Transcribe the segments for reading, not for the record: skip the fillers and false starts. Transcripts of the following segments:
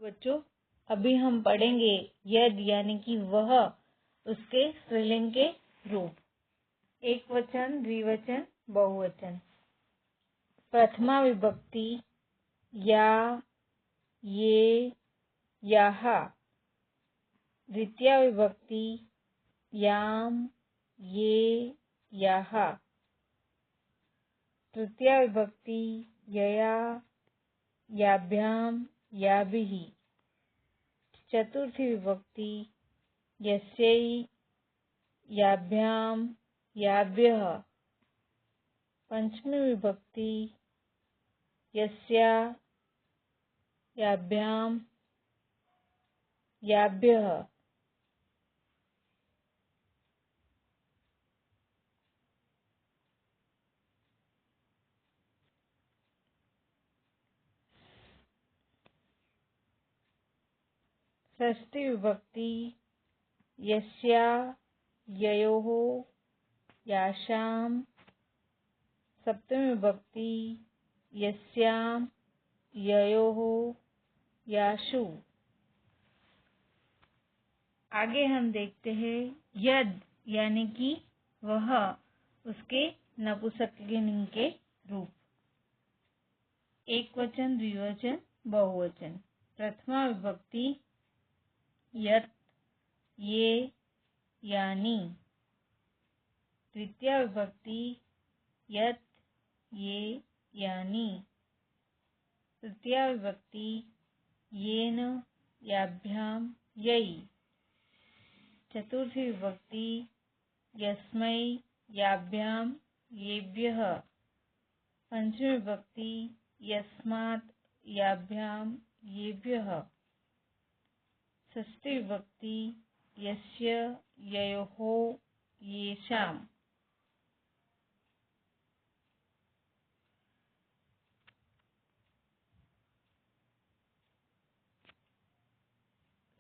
बच्चों, अभी हम पढ़ेंगे यद यानी कि वह, उसके स्त्रीलिंग के रूप। एक वचन, द्विवचन, बहुवचन। प्रथमा विभक्ति या, ये, याः। द्वितीया विभक्ति याम, ये, याः। तृतीया विभक्ति यया, याभ्याम, याभिः। चतुर्थी विभक्ति यस्यै, याभ्याम, याभ्यः। पंचमी विभक्ति यस्या, याभ्याम, याभ्यः। षष्ठी विभक्ति यस्या, ययोः, यासां। सप्तमी विभक्ति यस्यां, ययोः, यासु। आगे हम देखते हैं यद यानी कि वह, उसके नपुंसकलिंग के रूप। एक वचन, द्विवचन, बहुवचन। प्रथमा विभक्ति यत्, ये, यानि। द्वितीया विभक्ति यत्, ये, यानि। तृतीया विभक्ति येन, याभ्याम, यै। चतुर्थी विभक्ति यस्मै, याभ्याम, येभ्यः। पंचमी विभक्ति यस्मात्, याभ्याम, येभ्यः। षष्ठी विभक्ति यस्य, ययोः, येषाम्।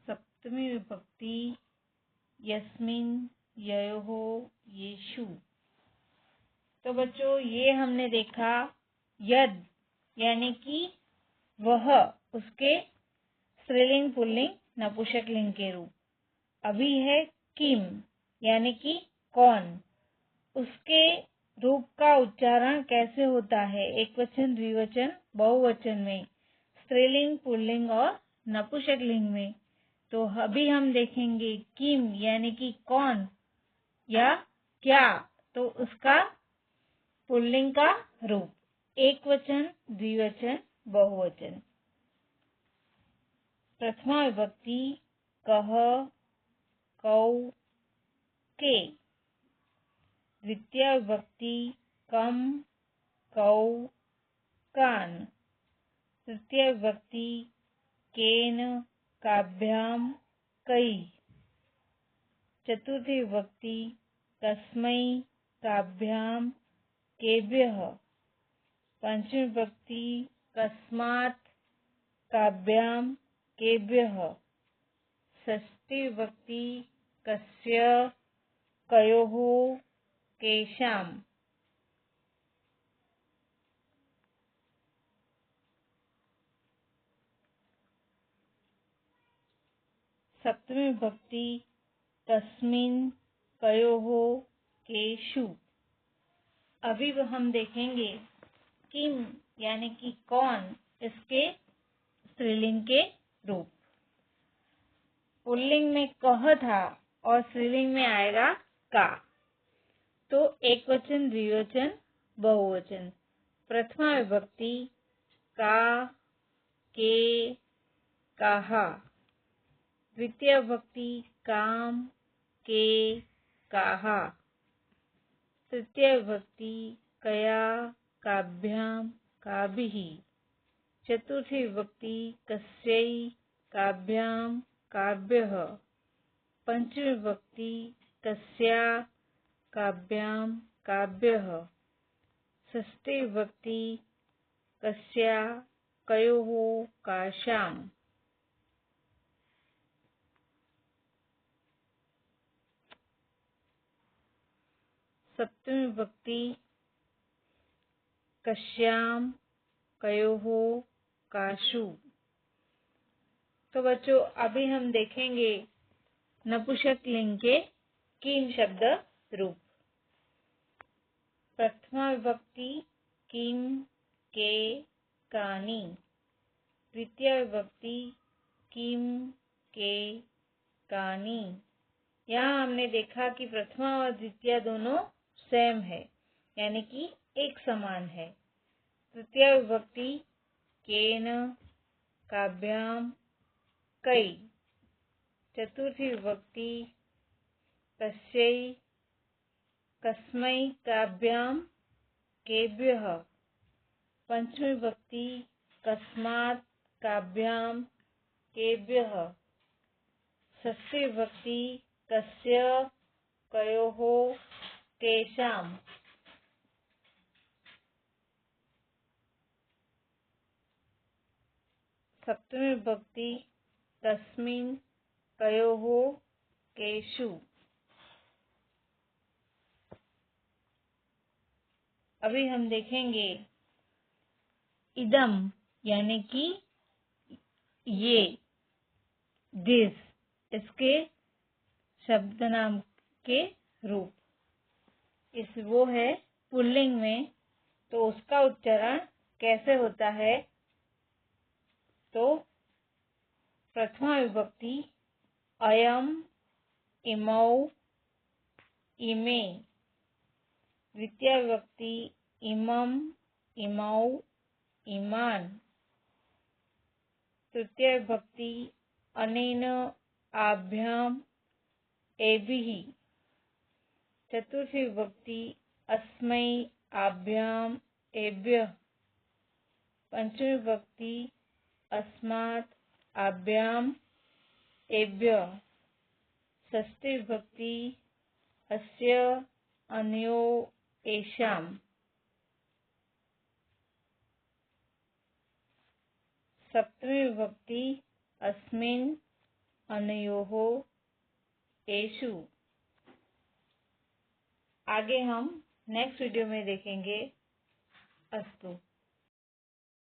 सप्तमी विभक्ति यस्मिन्, ययोः, येषु। तो बच्चों, ये हमने देखा यद यानी कि वह, उसके स्त्रीलिंग, पुल्लिंग, नपुंसकलिंग के रूप। अभी है किम यानी कि कौन, उसके रूप का उच्चारण कैसे होता है एक वचन, द्विवचन, बहुवचन में, स्त्रीलिंग, पुल्लिंग और नपुंसकलिंग में। तो अभी हम देखेंगे किम यानी कि कौन या क्या, तो उसका पुल्लिंग का रूप। एक वचन, द्विवचन, बहुवचन। प्रथमा विभक्ति कः, कौ, के। द्वितीया विभक्ति कम, कौ, कान। तृतीया विभक्ति केन, काभ्याम, कै। चतुर्थी विभक्ति कस्मै, काभ्याम, केभ्यः। पंचमी विभक्ति कस्मात्, काभ्याम, केभ्यः। षष्ठी विभक्ति कस्य, कयोः, केषाम्। सप्तमी विभक्ति कस्मिन्, कयोः, केषु। अभी हम देखेंगे किम यानी कि कौन, इसके स्त्रीलिंग के रूप। पुल्लिंग में कह था और स्त्रीलिंग में आएगा का। तो एक वचन, द्विवचन, बहुवचन। प्रथमा विभक्ति का, के, काहा। द्वितीय विभक्ति काम, के, काहा। तृतीय विभक्ति कया, काभ्याम, काभिः। चतुर्थी विभक्ति कस्यै, काभ्याम, काभ्यः। पंचमी विभक्ति कस्या, काभ्याम, काभ्यः। षष्ठी विभक्ति कस्या, कयोः, काशाम्। सप्तमी विभक्ति कस्यां, कयोः, कासु। तो बच्चों अभी हम देखेंगे नपुंसकलिंग के 3 शब्द रूप। प्रथमा विभक्ति किम, के, कानि। द्वितीय विभक्ति किम, के, कानि। यहाँ हमने देखा कि प्रथमा और द्वितीय दोनों सेम है, यानी कि एक समान है। तृतीय विभक्ति केन, काभ्याम, कै। चतुर्थी विभक्ति कस्यै, कस्मै, काभ्याम, केभ्यः। पंचमी विभक्ति कस्मात्, काभ्याम, केभ्यः। षष्ठी विभक्ति कस्य, कयोः, केषाम्। सप्तमी विभक्ति कस्मिन्, कयोः, केषु। अभी हम देखेंगे इदम यानी कि ये, दिस, इसके शब्द नाम के रूप। वो है पुल्लिंग में, तो उसका उच्चारण कैसे होता है? तो प्रथमा विभक्ति अयम, इमौ, इमे। द्वितीय विभक्ति इमं, इमौ, इमान्। तृतीय विभक्ति अनेन, आभ्याम, एभिः। चतुर्थी विभक्ति अस्मै, आभ्याम, एभ्यः। पंचमी विभक्ति अस्मात्, आभ्याम, एभ्यः। षष्ठी विभक्ति अस्य, अनयो, एषाम्। सप्तमी विभक्ति अस्मिन्, अनयोः, एषु। आगे हम नेक्स्ट वीडियो में देखेंगे। अस्तु।